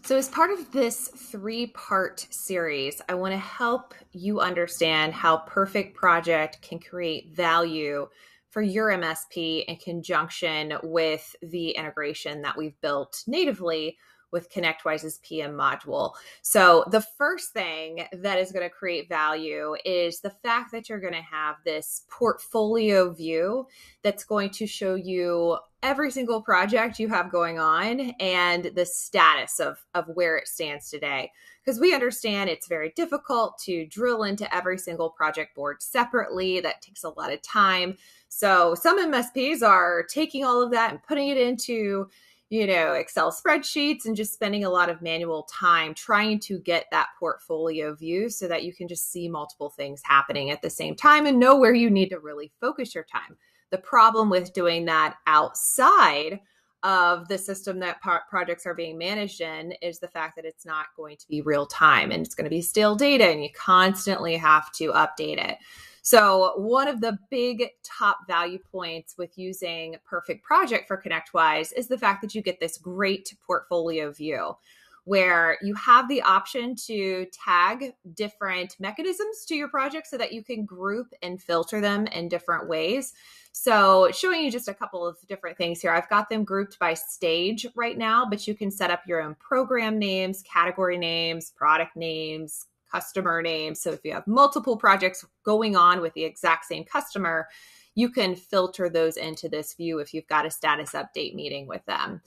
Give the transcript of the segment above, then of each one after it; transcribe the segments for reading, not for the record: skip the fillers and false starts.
So, as part of this three-part series, I want to help you understand how Perfect Project can create value for your MSP in conjunction with the integration that we've built natively with ConnectWise's PM module. So, the first thing that is going to create value is the fact that you're going to have this portfolio view that's going to show you every single project you have going on and the status of where it stands today. Because we understand it's very difficult to drill into every single project board separately. That takes a lot of time. So some MSPs are taking all of that and putting it into Excel spreadsheets and just spending a lot of manual time trying to get that portfolio view so that you can just see multiple things happening at the same time and know where you need to really focus your time. The problem with doing that outside of the system that projects are being managed in is the fact that it's not going to be real time and it's going to be stale data and you constantly have to update it. So one of the big top value points with using Perfect Project for ConnectWise is the fact that you get this great portfolio view where you have the option to tag different mechanisms to your project so that you can group and filter them in different ways. So showing you just a couple of different things here. I've got them grouped by stage right now, but you can set up your own program names, category names, product names, customer names. So if you have multiple projects going on with the exact same customer, you can filter those into this view if you've got a status update meeting with them.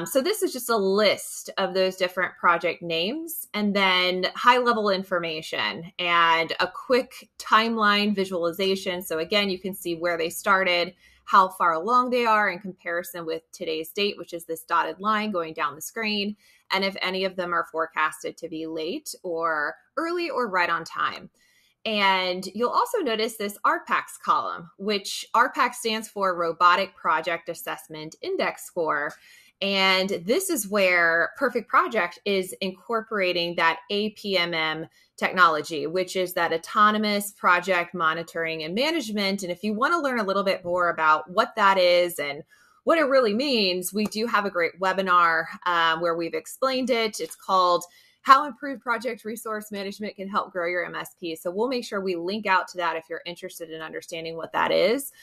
So this is just a list of those different project names and then high-level information and a quick timeline visualization. So again, you can see where they started, how far along they are in comparison with today's date, which is this dotted line going down the screen, and if any of them are forecasted to be late or early or right on time. And you'll also notice this RPACS column, which RPACS stands for Robotic Project Assessment Index Score. And this is where Perfect Project is incorporating that APMM technology, which is that autonomous project monitoring and management. And if you want to learn a little bit more about what that is and what it really means, we do have a great webinar where we've explained it. It's called How Improved Project Resource Management Can Help Grow Your MSP. So we'll make sure we link out to that if you're interested in understanding what that is.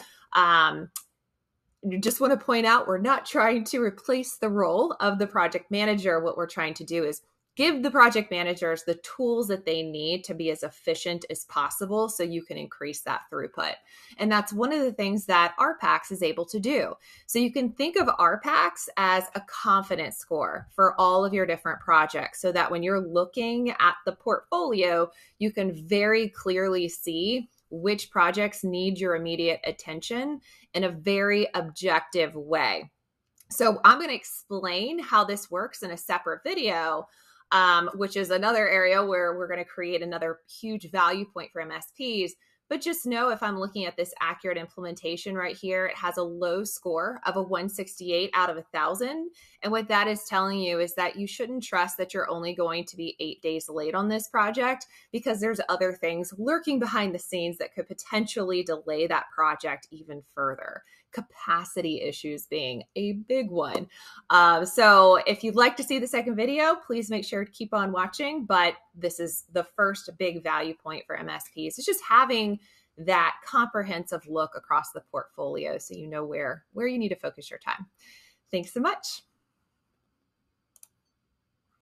Just want to point out, we're not trying to replace the role of the project manager. What we're trying to do is give the project managers the tools that they need to be as efficient as possible so you can increase that throughput. And that's one of the things that RPACS is able to do. So you can think of RPACS as a confidence score for all of your different projects so that when you're looking at the portfolio, you can very clearly see which projects need your immediate attention in a very objective way. So I'm going to explain how this works in a separate video, which is another area where we're going to create another huge value point for MSPs. But just know if I'm looking at this accurate implementation right here, it has a low score of a 168 out of 1,000. And what that is telling you is that you shouldn't trust that you're only going to be 8 days late on this project because there's other things lurking behind the scenes that could potentially delay that project even further. Capacity issues being a big one. So if you'd like to see the second video, please make sure to keep on watching. But this is the first big value point for MSPs. It's just having that comprehensive look across the portfolio so you know where you need to focus your time. Thanks so much.